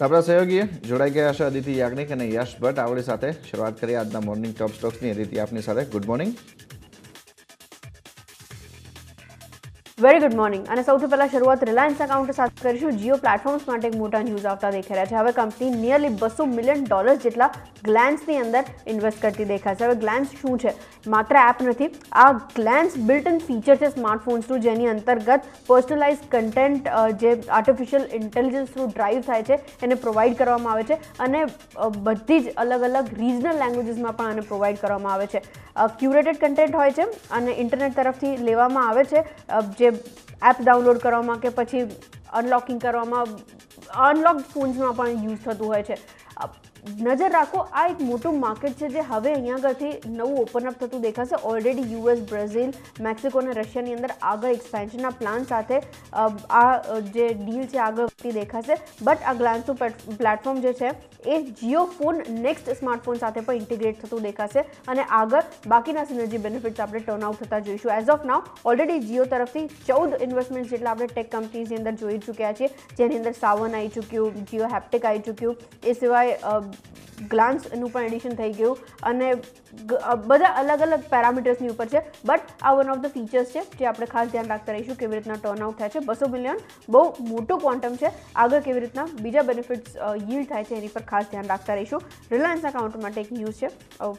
આપણા સહયોગીએ જોડાઈ ગયા છે અદિતિ યાજ્ઞિક અને યશ ભટ્ટ આવડી સાથે શરૂઆત કરીએ આજના મોર્નિંગ ટોપ સ્ટોક્સની. અદિતિ આપની સાથે good morning. Very good morning. અને સૌથી પહેલા શરૂઆત રિલાયન્સના કાઉન્ટર સાથે કરીશું. જીઓ પ્લેટફોર્મ્સ માટે એક મોટા ન્યૂઝ આવતા દેખાઈ રહ્યા છે. હવે કંપની નિયરલી $200 મિલિયન જેટલા ગ્લાન્સની અંદર ઇન્વેસ્ટ કરતી દેખાય છે. હવે ગ્લાન્સ શું છે? માત્ર એપ નથી, આ ગ્લાન્સ બિલ્ટ ઇન ફીચર છે સ્માર્ટફોન્સનું, જેની અંતર્ગત પર્સનલાઇઝ કન્ટેન્ટ જે આર્ટિફિશિયલ ઇન્ટેલિજન્સ થ્રુ ડ્રાઈવ થાય છે એને પ્રોવાઈડ કરવામાં આવે છે અને બધી જ અલગ અલગ રિજનલ લેંગ્વેજીસમાં પણ આને પ્રોવાઈડ કરવામાં આવે છે. ક્યુરેટેડ કન્ટેન્ટ હોય છે અને ઇન્ટરનેટ તરફથી લેવામાં આવે છે, જે એપ ડાઉનલોડ કરવામાં કે પછી અનલોકિંગ કરવામાં અનલોક્ડ ફોન્સમાં પણ યુઝ થતું હોય છે. નજર રાખો, આ એક મોટું માર્કેટ છે જે હવે અહીંયા આગળથી નવું ઓપનઅપ થતું દેખાશે. ઓલરેડી યુએસ, બ્રાઝિલ, મેક્સિકો અને રશિયાની અંદર આગળ એક્સપેન્શનના પ્લાન સાથે આ જે ડીલ છે આગળ વધતી દેખાશે. બટ આ ગ્લાન્સનું પ્લેટફોર્મ જે છે એ જીઓ ફોન નેક્સ્ટ સ્માર્ટફોન સાથે પણ ઇન્ટિગ્રેટ થતું દેખાશે અને આગળ બાકીના સિનર્જી બેનિફિટ્સ આપણે ટર્ન આઉટ થતા જોઈશું. As of now already Jio તરફથી 14 ઇન્વેસ્ટમેન્ટ જેટલા આપણે ટેક કંપનીઝની અંદર જોઈ ચૂક્યા છીએ, જેની અંદર સાવન આવી ચૂક્યું, જીઓ હેપ્ટિક આવી ચૂક્યું, એ સિવાય ગ્લાન્સનું પણ એડિશન થઈ ગયું અને બધા અલગ અલગ પેરામીટર્સની ઉપર છે. બટ આ વન ઓફ ધ ફીચર્સ છે જે આપણે ખાસ ધ્યાન રાખતા રહીશું, કેવી રીતના ટર્ન આઉટ થાય છે. 200 મિલિયન બહુ મોટું ક્વોન્ટમ છે, આગળ કેવી રીતના બીજા બેનિફિટ્સ યીલ્ડ થાય છે એની પર ખાસ ધ્યાન રાખતા રહીશું. રિલાયન્સના કાઉન્ટર માટે એક ન્યૂઝ છે,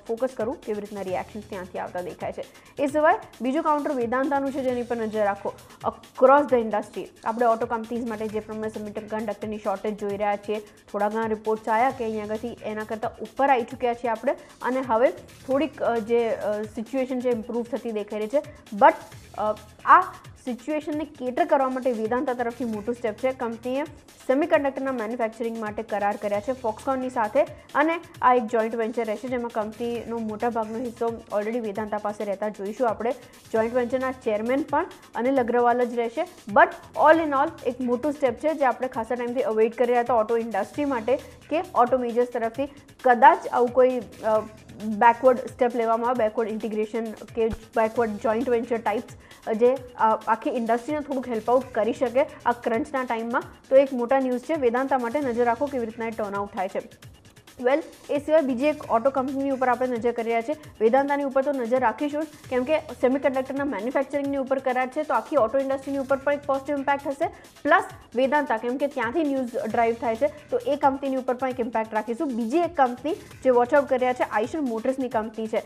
ફોકસ કરું કેવી રીતના રિએક્શન્સ ત્યાંથી આવતા દેખાય છે. એ સિવાય બીજું કાઉન્ટર વેદાંતાનું છે, જેની પર નજર રાખો. અક્રોસ ધ ઇન્ડસ્ટ્રી આપણે ઓટો કંપનીઝ માટે જે પ્રમાણે સેમિકન્ડક્ટરની શોર્ટેજ જોઈ રહ્યા છીએ, થોડા ઘણા રિપોર્ટ્સ આવ્યા કે અહીંયા આગળથી એના કરતાં ઉપર આવી ચૂક્યા છીએ આપણે અને હવે થોડીક જે સિચ્યુએશન છે ઇમ્પ્રૂવ થતી દેખાઈ રહી છે. બટ આ સિચ્યુએશનને કેટર કરવા માટે વેદાંતા તરફથી મોટું સ્ટેપ છે. કંપનીએ સેમિકન્ડક્ટરના મેન્યુફેક્ચરિંગ માટે કરાર કર્યા છે ફોક્સકોનની સાથે અને આ એક જોઈન્ટ વેન્ચર રહેશે, જેમાં કંપનીનો મોટાભાગનો હિસ્સો ઓલરેડી વેદાંતા પાસે રહેતા જોઈશું આપણે. જોઈન્ટ વેન્ચરના ચેરમેન પણ અનિલ અગ્રવાલ જ રહેશે. બટ ઓલ ઇન ઓલ એક મોટું સ્ટેપ છે જે આપણે ખાસા ટાઈમથી અવોઇડ કરી રહ્યા હતા ઓટો ઇન્ડસ્ટ્રી માટે, કે ઓટો મેજર્સ તરફથી કદાચ આવું કોઈ બેકવર્ડ સ્ટેપ લેવામાં આવે, બેકવર્ડ ઇન્ટિગ્રેશન કે બેકવર્ડ જોઈન્ટ વેન્ચર ટાઈપ્સ જે આખી ઇન્ડસ્ટ્રીને થોડુંક હેલ્પ આઉટ કરી શકે આ ક્રંચના ટાઈમમાં. તો એક મોટા ન્યૂઝ છે. વેદાંતા માટે નજર રાખો કેવી રીતના એ ટર્ન આઉટ થાય છે. વેલ, એ સિવાય બીજી એક ઓટો કંપનીની ઉપર આપણે નજર કરી રહ્યા છીએ. વેદાંતાની ઉપર તો નજર રાખીશું કેમ કે સેમિકન્ડક્ટરના મેન્યુફેક્ચરિંગની ઉપર કરાર છે, તો આખી ઓટો ઇન્ડસ્ટ્રીની ઉપર પણ એક પોઝિટિવ ઇમ્પેક્ટ હશે. પ્લસ વેદાંતા કેમ કે ત્યાંથી ન્યૂઝ ડ્રાઈવ થાય છે, તો એ કંપનીની ઉપર પણ એક ઇમ્પેક્ટ રાખીશું. બીજી એક કંપની જે વોચઆઉટ કરી રહ્યા છે આઈશર મોટર્સની કંપની છે.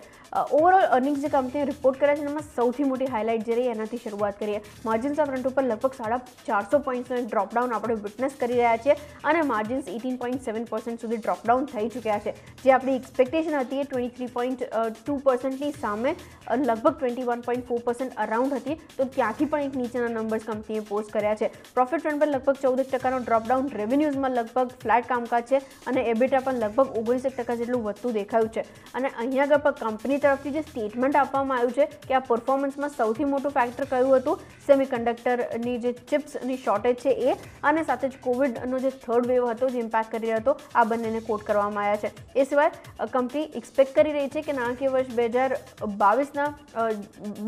ઓવરઓલ અર્નિંગ્સ જે કંપનીએ રિપોર્ટ કર્યા છે એમાં સૌથી મોટી હાઇલાઇટ જે રહી એનાથી શરૂઆત કરીએ. માર્જિન્સના ફ્રન્ટ ઉપર લગભગ 450 પોઈન્ટ્સનો ડ્રોપડાઉન આપણે વિટનેસ કરી રહ્યા છીએ અને માર્જિન્સ 18.7% સુધી ડ્રોપડાઉન થઈ ચૂક્યા છે. જે આપણી એક્સપેક્ટેશન હતી એ 23.2%ની સામે લગભગ 21.4% અરાઉન્ડ હતી, તો ત્યાંથી પણ એક નીચેના નંબર્સ કંપનીએ પોસ્ટ કર્યા છે. પ્રોફિટ ફ્રન્ટ પર લગભગ 14% ડ્રોપડાઉન, રેવન્યુઝમાં લગભગ ફ્લેટ કામકાજ છે અને એબિટા પણ લગભગ 19% જેટલું વધતું દેખાયું છે. અને અહીંયા આગળ પણ કંપની તરફથી જે સ્ટેટમેન્ટ આપવામાં આવ્યું છે કે આ પરફોર્મન્સમાં સૌથી મોટું ફેક્ટર કયું હતું, સેમિકન્ડક્ટરની જે ચિપ્સની શોર્ટેજ છે એ અને સાથે જ કોવિડનો જે થર્ડ વેવ હતો જે ઇમ્પેક્ટ કરી રહ્યો હતો, આ બંનેને કોટ કરવામાં આવ્યા છે. એ સિવાય કંપની એક્સપેક્ટ કરી રહી છે કે નાણાકીય વર્ષ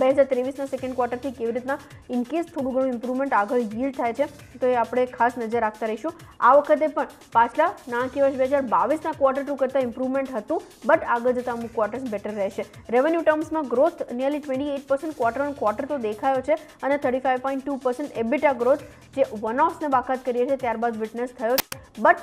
2023ના સેકન્ડ ક્વાર્ટરથી કેવી રીતના ઇનકેસ થોડું ઘણું ઇમ્પ્રુવમેન્ટ આગળ યીલ્ડ થાય છે, તો એ આપણે ખાસ નજર રાખતા રહીશું. આ વખતે પણ પાછલા નાણાકીય વર્ષ 2022ના ક્વાર્ટર 2 કરતાં ઇમ્પ્રુવમેન્ટ હતું, બટ આગળ જતાં અમુક ક્વાર્ટર્સ બેટર રહેશે. રેવન્યુ ટર્મ્સમાં growth nearly 28% quarter on quarter તો દેખાયો છે અને 35.2% એબિટા ગ્રોથ જે વન ઓફ્સને બાકાત કરીએ છીએ ત્યારબાદ વિટનેસ થયો છે. બટ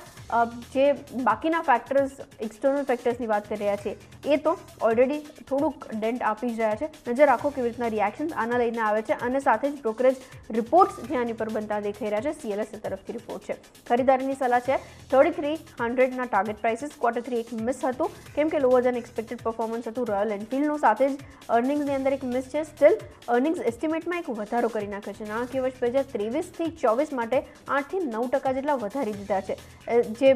જે બાકીના ફેક્ટર્સ, એક્સટર્નલ ફેક્ટર્સની વાત કરી રહ્યા છીએ એ તો ઓલરેડી થોડુંક ડેન્ટ આપી જ રહ્યા છે. નજર રાખો કેવી રીતના રિએક્શન્સ આના લઈને આવે છે અને સાથે જ બ્રોકરેજ રિપોર્ટ્સ જે આની પર બનતા દેખાઈ રહ્યા છે. CLSA તરફથી રિપોર્ટ છે. ખરીદારીની સલાહ છે 3300ના ટાર્ગેટ પ્રાઇસીસ. ક્વાર્ટર 3 એક મિસ હતું કેમ કે લોઅર દેન એક્સપેક્ટેડ પરફોર્મન્સ હતું રોયલ એનફિલ્ડનું, સાથે જ અર્નિંગ્સની અંદર એક મિસ છે. સ્ટીલ અર્નિંગ્સ એસ્ટિમેટમાં એક વધારો કરી નાખ્યો છે. નાણાકીય વર્ષ 2023થી 24 માટે 8 થી 9% જેટલા વધારી દીધા છે. જે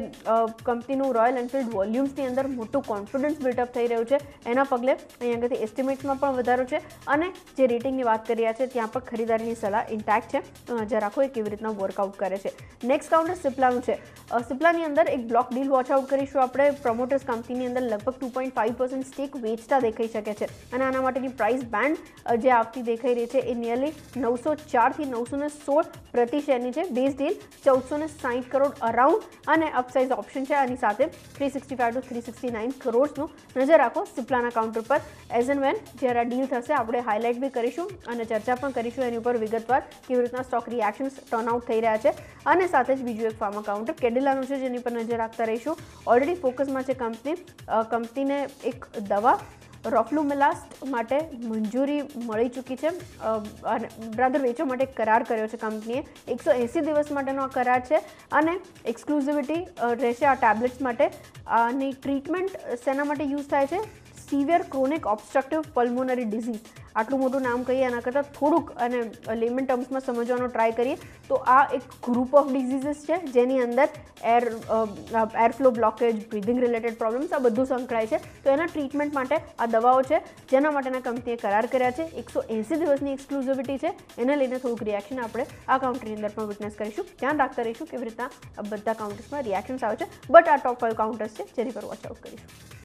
કંપનીનું રોયલ એનફિલ્ડ વોલ્યુમ્સની અંદર મોટું કોન્ફિડન્સ બિલ્ટઅપ થઈ રહ્યું છે, એના પગલે અહીં આગળથી એસ્ટિમેટ્સમાં પણ વધારો છે અને જે રેટિંગની વાત કરી રહ્યા છે ત્યાં પણ ખરીદારીની સલાહ ઇન્ટેક્ટ છે. તો નજર રાખો એ કેવી રીતના વર્કઆઉટ કરે છે. નેક્સ્ટ કાઉન્ટર સિપ્લાનું છે. સિપ્લાની અંદર એક બ્લોક ડીલ વોચ આઉટ કરીશું આપણે. પ્રમોટર્સ કંપનીની અંદર લગભગ 2.5% સ્ટેક વેચતા દેખાઈ શકે છે અને આના માટેની પ્રાઇસ બેન્ડ જે આવતી દેખાઈ રહી છે એ નિયરલી 904 થી 916 પ્રતિ શેરની છે. Base deal 1460 crore around down અને અપસાઇઝ ઓપ્શન છે, આની સાથે 365 ટુ 369 કરોડ્સનું નજર રાખો સિપ્લાના કાઉન્ટર પર. એઝ એન્ડ વેન જ્યારે આ ડીલ થશે આપણે હાઇલાઇટ બી કરીશું અને ચર્ચા પણ કરીશું એની ઉપર વિગતવાર કેવી રીતના સ્ટોક રિએક્શન્સ ટર્નઆઉટ થઈ રહ્યા છે. અને સાથે જ બીજું એક ફાર્મા કાઉન્ટર કેડિલાનું છે જેની પર નજર રાખતા રહીશું. ઓલરેડી ફોકસમાં છે કંપનીને એક દવા રોફ્લુમેલાસ્ટ માટે મંજૂરી મળી ચૂકી છે અને રાધર વેચવા માટે એક કરાર કર્યો છે કંપનીએ. 180 દિવસ માટેનો આ કરાર છે અને એક્સક્લુઝિવિટી રહેશે આ ટેબ્લેટ્સ માટે. આની ટ્રીટમેન્ટ શેના માટે યુઝ થાય છે? Severe chronic obstructive pulmonary disease. આટલું મોટું નામ કહીએ એના કરતાં થોડુંક અને લેમન ટર્મ્સમાં સમજવાનો ટ્રાય કરીએ તો આ એક ગ્રુપ ઓફ ડિઝીઝીસ છે જેની અંદર airflow blockage, breathing related problems આ બધું સંકળાય છે. તો એના ટ્રીટમેન્ટ માટે આ દવાઓ છે જેના માટેના કંપનીએ કરાર કર્યા છે. 180 દિવસની એક્સક્લુઝિવિટી છે, એને લઈને થોડુંક રિએક્શન આપણે આ કાઉન્ટરની અંદર પણ વિટનેસ કરીશું. ધ્યાન રાખતા રહીશું કેવી રીતના બધા કાઉન્ટર્સમાં રિએક્શન્સ આવે છે. બટ આ ટોપ 5 કાઉન્ટર્સ છે જેની પર વોચ આઉટ કરીશું.